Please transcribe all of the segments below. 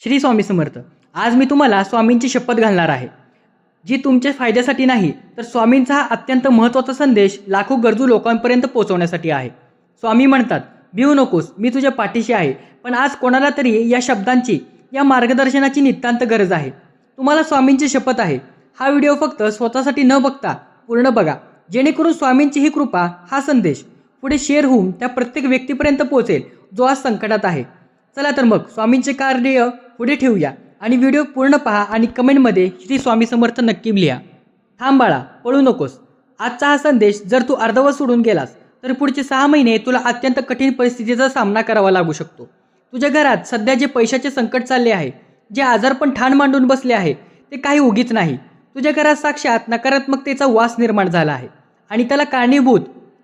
श्री स्वामी समर्थ. आज मी तुम्हाला स्वामींची शपथ घालणार आहे, जी तुमच्या फायद्यासाठी नाही तर स्वामींचा हा अत्यंत महत्त्वाचा संदेश लाखो गरजू लोकांपर्यंत पोहोचवण्यासाठी आहे. स्वामी म्हणतात, भिवू नकोस, मी तुझ्या पाठीशी आहे. पण आज कोणाला तरी या शब्दांची, या मार्गदर्शनाची नितांत गरज आहे. तुम्हाला स्वामींची शपथ आहे. हा व्हिडिओ फक्त स्वतःसाठी न बघता पूर्ण बघा, जेणेकरून स्वामींची ही कृपा, हा संदेश पुढे शेअर होऊन त्या प्रत्येक व्यक्तीपर्यंत पोहोचेल जो आज संकटात आहे. चला तर मग स्वामींचे कार्य पुढे ठेवूया आणि व्हिडिओ पूर्ण पहा आणि कमेंटमध्ये श्री स्वामी समर्थ नक्की लिहा. थांब बाळा, पळू नकोस. आजचा हा संदेश जर तू अर्धवट सोडून गेलास तर पुढचे 6 महिने तुला अत्यंत कठीण परिस्थितीचा सामना करावा लागू शकतो. तुझ्या घरात सध्या जे पैशाचे संकट चालले आहे, जे आजारपण ठाण मांडून बसले आहे, ते काही उगीच नाही. तुझ्या घरात साक्षात नकारात्मकतेचा वास निर्माण झाला आहे आणि त्याला कारणीभूत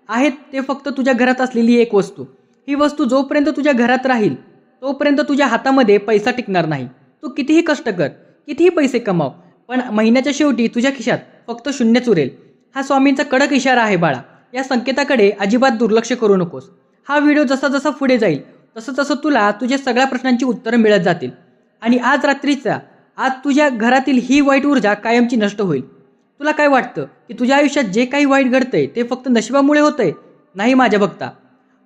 आहेत ते फक्त तुझ्या घरात असलेली एक वस्तू. ही वस्तू जोपर्यंत तुझ्या घरात राहील तोपर्यंत तुझ्या हातामध्ये पैसा टिकणार नाही. तू कितीही कष्ट कर, कितीही पैसे कमाव, पण महिन्याच्या शेवटी तुझ्या खिशात फक्त शून्यच उरेल. हा स्वामींचा कडक इशारा आहे बाळा. या संकेताकडे अजिबात दुर्लक्ष करू नकोस. हा व्हिडिओ जसा जसा पुढे जाईल तसं तसं तुला तुझ्या सगळ्या प्रश्नांची उत्तरं मिळत जातील आणि आज तुझ्या घरातील ही वाईट ऊर्जा कायमची नष्ट होईल. तुला काय वाटतं की तुझ्या आयुष्यात जे काही वाईट घडतंय ते फक्त नशिबामुळे होतंय? नाही माझ्या भक्ता.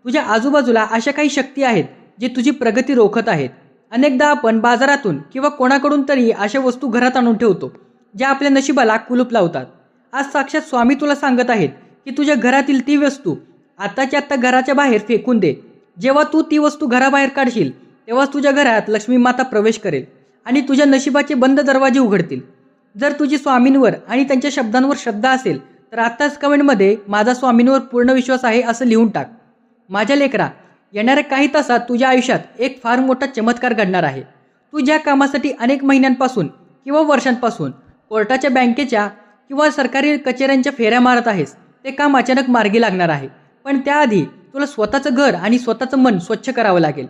तुझ्या आजूबाजूला अशा काही शक्ती आहेत जे तुझी प्रगती रोखत आहेत. अनेकदा आपण बाजारातून किंवा कोणाकडून तरी अशा वस्तू घरात आणून ठेवतो ज्या आपल्या नशिबाला कुलूप लावतात. आज साक्षात स्वामी तुला सांगत आहेत की तुझ्या घरातील ती वस्तू आत्ताच्या आत्ता घराच्या बाहेर फेकून दे. जेव्हा तू ती वस्तू घराबाहेर काढशील तेव्हाच तुझ्या घरात लक्ष्मी माता प्रवेश करेल आणि तुझ्या नशिबाचे बंद दरवाजे उघडतील. जर तुझी स्वामींवर आणि त्यांच्या शब्दांवर श्रद्धा असेल तर आत्ताच कमेंटमध्ये माझा स्वामींवर पूर्ण विश्वास आहे असं लिहून टाक. माझ्या लेकरा, येणाऱ्या काही तासात तुझ्या आयुष्यात एक फार मोठा चमत्कार घडणार आहे. तू ज्या कामासाठी अनेक महिन्यांपासून किंवा वर्षांपासून कोर्टाच्या, बँकेच्या किंवा सरकारी कचेऱ्यांच्या फेऱ्या मारत आहेस, ते काम अचानक मार्गी लागणार आहे. पण त्याआधी तुला स्वतःचं घर आणि स्वतःचं मन स्वच्छ करावं लागेल.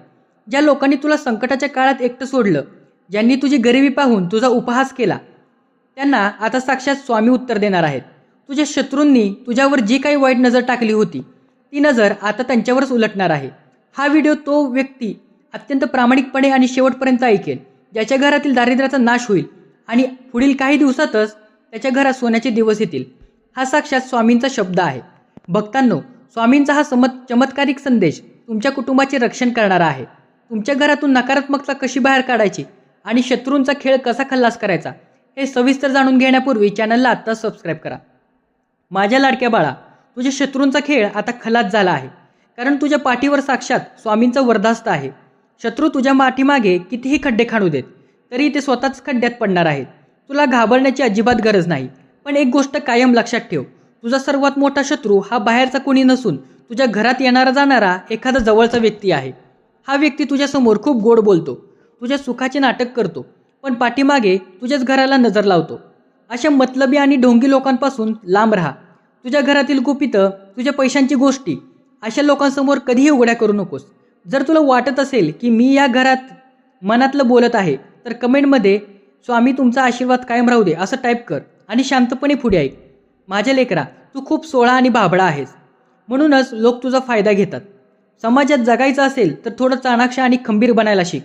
ज्या लोकांनी तुला संकटाच्या काळात एकटं सोडलं, ज्यांनी तुझी गरिबी पाहून तुझा उपहास केला, त्यांना आता साक्षात स्वामी उत्तर देणार आहेत. तुझ्या शत्रूंनी तुझ्यावर जी काही वाईट नजर टाकली होती ती नजर आता त्यांच्यावरच उलटणार आहे. हा व्हिडिओ तो व्यक्ती अत्यंत प्रामाणिकपणे आणि शेवटपर्यंत ऐकेल ज्याच्या घरातील दारिद्र्याचा नाश होईल आणि पुढील काही दिवसातच त्याच्या घरात सोन्याचे दिवस येतील. हा साक्षात स्वामींचा शब्द आहे. भक्तांनो, स्वामींचा हा चमत्कारिक संदेश तुमच्या कुटुंबाचे रक्षण करणारा आहे. तुमच्या घरातून नकारात्मकता कशी बाहेर काढायची आणि शत्रूंचा खेळ कसा खल्लास करायचा हे सविस्तर जाणून घेण्यापूर्वी चॅनलला आत्ताच सबस्क्राईब करा. माझ्या लाडक्या बाळा, तुझ्या शत्रूंचा खेळ आता खलास झाला आहे, कारण तुझ्या पाठीवर साक्षात स्वामींचं वरदास्त्र आहे. शत्रू तुझ्या पाठीमागे कितीही खड्डे खाणू देत तरी ते स्वतःच खड्ड्यात पडणार आहेत. तुला घाबरण्याची अजिबात गरज नाही. पण एक गोष्ट कायम लक्षात ठेव, तुझा सर्वात मोठा शत्रू हा बाहेरचा कोणी नसून तुझ्या घरात येणारा जाणारा एखादा जवळचा व्यक्ती आहे. हा व्यक्ती तुझ्यासमोर खूप गोड बोलतो, तुझ्या सुखाचे नाटक करतो, पण पाठीमागे तुझ्याच घराला नजर लावतो. अशा मतलबी आणि ढोंगी लोकांपासून लांब राहा. तुझ्या घरातील गुपितं, तुझ्या पैशांची गोष्टी अशा लोकांसमोर कधीही उघड्या करू नकोस. जर तुला वाटत असेल की मी या घरात मनातलं बोलत आहे तर कमेंटमध्ये स्वामी तुमचा आशीर्वाद कायम राहू दे असं टाईप कर आणि शांतपणे पुढे ऐक. माझ्या लेकरा, तू खूप सोळा आणि भाबडा आहेस, म्हणूनच लोक तुझा फायदा घेतात. समाजात जगायचं असेल तर थोडं चाणाक्ष आणि खंबीर बनायला शिक.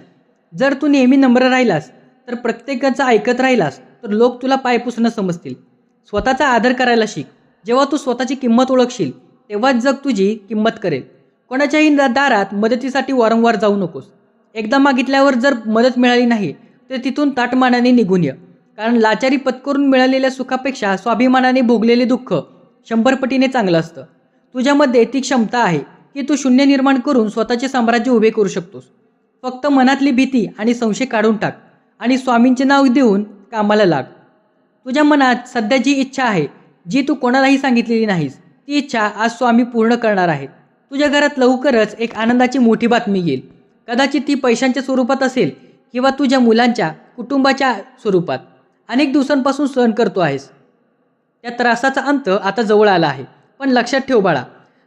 जर तू नेहमी नम्र राहिलास तर प्रत्येकाचं ऐकत राहिलास तर लोक तुला पायपुसणं समजतील. स्वतःचा आदर करायला शिक. जेव्हा तू स्वतःची किंमत ओळखशील तेव्हाच जग तुझी किंमत करेल. कोणाच्याही दारात मदतीसाठी वारंवार जाऊ नकोस. एकदा मागितल्यावर जर मदत मिळाली नाही तर तिथून ताटमानाने निघून ये, कारण लाचारी पत्करून मिळालेल्या सुखापेक्षा स्वाभिमानाने भोगलेले दुःख 100 पटीने चांगलं असतं. तुझ्यामध्ये ती क्षमता आहे की तू शून्य निर्माण करून स्वतःचे साम्राज्य उभे करू शकतोस. फक्त मनातली भीती आणि संशय काढून टाक आणि स्वामींचे नाव देऊन कामाला लाग. तुझ्या मनात सध्या जी इच्छा आहे, जी तू कोणालाही सांगितलेली नाहीस, ती इच्छा आज स्वामी पूर्ण करणार आहेत. तुझ्या घरात लवकरच एक आनंदाची मोठी बातमी येईल. कदाचित ती पैशांच्या स्वरूपात असेल किंवा तुझ्या मुलांच्या, कुटुंबाच्या स्वरूपात. अनेक दिवसांपासून सहन करतो आहेस, त्या त्रासाचा अंत आता जवळ आला आहे. पण लक्षात ठेव बाळा,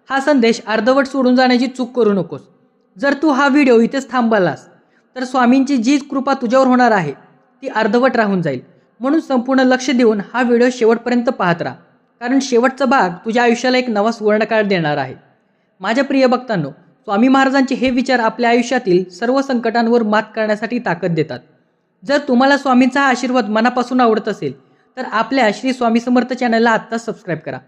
हा संदेश अर्धवट सोडून जाण्याची चूक करू नकोस. जर तू हा व्हिडिओ इथेच थांबवलास तर स्वामींची जी कृपा तुझ्यावर होणार आहे ती अर्धवट राहून जाईल. म्हणून संपूर्ण लक्ष देऊन हा व्हिडिओ शेवटपर्यंत पाहत राहा, कारण शेवटचा भाग तुझ्या आयुष्याला एक नवा सुवर्णकाळ देणार आहे. माझ्या प्रिय भक्तांनो, स्वामी महाराजांचे हे विचार आपल्या आयुष्यातील सर्व संकटांवर मात करण्यासाठी ताकद देतात. जर तुम्हाला स्वामींचा हा आशीर्वाद मनापासून आवडत असेल तर आपल्या श्री स्वामी समर्थ चॅनलला आत्ताच सबस्क्राईब करा.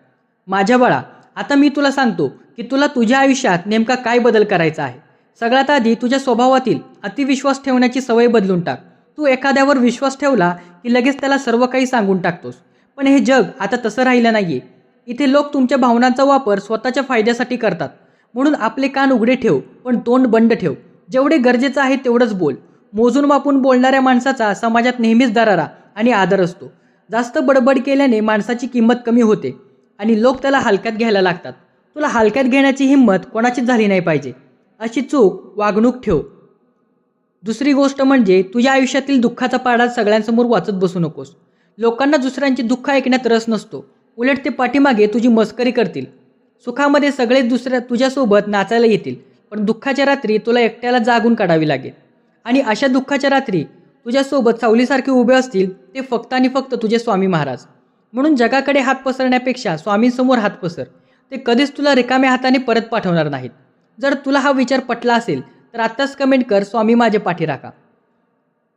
माझ्या बाळा, आता मी तुला सांगतो की तुला तुझ्या आयुष्यात नेमका काय बदल करायचा आहे. सगळ्यात आधी तुझ्या स्वभावातील अतिविश्वास ठेवण्याची सवय बदलून टाक. तू एखाद्यावर विश्वास ठेवला की लगेच त्याला सर्व काही सांगून टाकतोस. पण हे जग आता तसं राहिलं नाहीये. इथे लोक तुमच्या भावनांचा वापर स्वतःच्या फायद्यासाठी करतात. म्हणून आपले कान उघडे ठेव, पण तोंड बंद ठेव. जेवढे गरजेचं आहे तेवढंच बोल. मोजून मापून बोलणाऱ्या माणसाचा समाजात नेहमीच दरारा आणि आदर असतो. जास्त बडबड केल्याने माणसाची किंमत कमी होते आणि लोक त्याला हलक्यात घ्यायला लागतात. तुला हलक्यात घेण्याची हिंमत कोणाचीच झाली नाही पाहिजे. अशी चूक वागणूक ठेव. दुसरी गोष्ट म्हणजे तुझ्या आयुष्यातील दुःखाचा पाडा सगळ्यांसमोर वाचत बसू नकोस. लोकांना दुसऱ्यांची दुःख ऐकण्यात रस नसतो. उलट ते पाठीमागे तुझी मस्करी करतील. सुखामध्ये सगळे तुझ्यासोबत नाचायला येतील, पण दुःखाच्या रात्री तुला एकट्याला जागून काढावी लागेल. आणि अशा दुःखाच्या रात्री तुझ्यासोबत सावलीसारखे उभे असतील ते फक्त आणि फक्त तुझे स्वामी महाराज. म्हणून जगाकडे हात पसरण्यापेक्षा स्वामींसमोर हात पसर. ते कधीच तुला रिकाम्या हाताने परत पाठवणार नाहीत. जर तुला हा विचार पटला असेल तर आत्ताच कमेंट कर, स्वामी माझे पाठी राखा.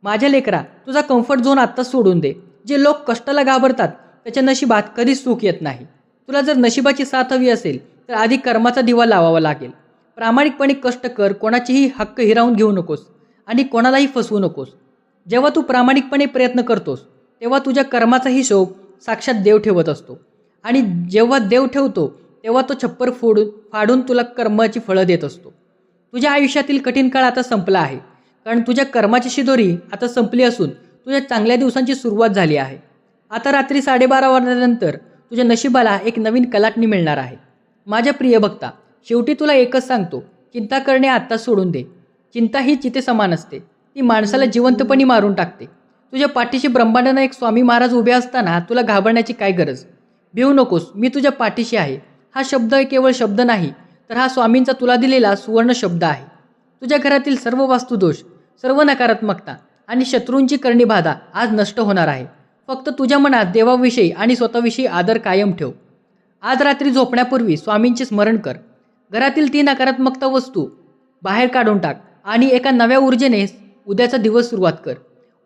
माझ्या लेकरा, तुझा कम्फर्ट झोन आत्ताच सोडून दे. जे लोक कष्टाला घाबरतात त्याच्या नशिबात कधीच सुख येत नाही. तुला जर नशिबाची साथ हवी असेल तर आधी कर्माचा दिवा लावावा लागेल. प्रामाणिकपणे कष्ट कर, कोणाचेही हक्क हिरावून घेऊ नकोस आणि कोणालाही फसवू नकोस. जेव्हा तू प्रामाणिकपणे प्रयत्न करतोस तेव्हा तुझ्या कर्माचा हिशोब साक्षात देव ठेवत असतो. आणि जेव्हा देव ठेवतो तेव्हा तो छप्पर फाडून तुला कर्माची फळं देत असतो. तुझ्या आयुष्यातील कठीण काळ आता संपला आहे, कारण तुझ्या कर्माची शिदोरी आता संपली असून तुझ्या चांगल्या दिवसांची सुरुवात झाली आहे. आता रात्री 12:30 वाजल्यानंतर तुझ्या नशिबाला एक नवीन कलाटणी मिळणार आहे. माझ्या प्रिय भक्ता, शेवटी तुला एकच सांगतो, चिंता करणे आत्ताच सोडून दे. चिंता ही चिते समान असते. ती माणसाला जिवंतपणी मारून टाकते. तुझ्या पाठीशी ब्रह्मांडानं एक स्वामी महाराज उभे असताना तुला घाबरण्याची काय गरज. भिवू नकोस, मी तुझ्या पाठीशी आहे. हा शब्द केवळ शब्द नाही, तर हा स्वामींचा तुला दिलेला सुवर्ण शब्द आहे. तुझ्या घरातील सर्व वास्तुदोष, सर्व नकारात्मकता आणि शत्रूंची करणी बाधा आज नष्ट होणार आहे. फक्त तुझ्या मनात देवाविषयी आणि स्वतःविषयी आदर कायम ठेव. आज रात्री झोपण्यापूर्वी स्वामींचे स्मरण कर. घरातील ती नकारात्मकता वस्तू बाहेर काढून टाक आणि एका नव्या ऊर्जेने उद्याचा दिवस सुरुवात कर.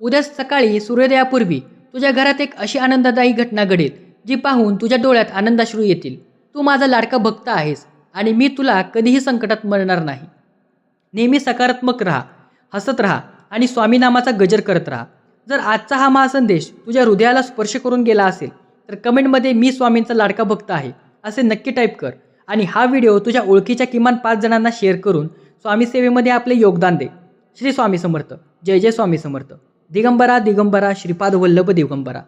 उद्या सकाळी सूर्योदयापूर्वी तुझ्या घरात एक अशी आनंददायी घटना घडेल जी पाहून तुझ्या डोळ्यात आनंदाश्रू येतील. तू माझा लाडका भक्त आहेस आणि मी तुला कधीही संकटात मरणार नाही. नेहमी सकारात्मक राहा, हसत राहा आणि स्वामीनामाचा गजर करत राहा. जर आजचा हा महासंदेश तुझ्या हृदयाला स्पर्श करून गेला असेल तर कमेंटमध्ये मी स्वामींचा लाडका भक्त आहे असे नक्की टाईप कर आणि हा व्हिडिओ तुझ्या ओळखीच्या किमान 5 जणांना शेअर करून स्वामी सेवेमध्ये आपले योगदान दे. श्री स्वामी समर्थ. जय जय स्वामी समर्थ. दिगंबरा दिगंबरा श्रीपाद वल्लभ दिगंबरा.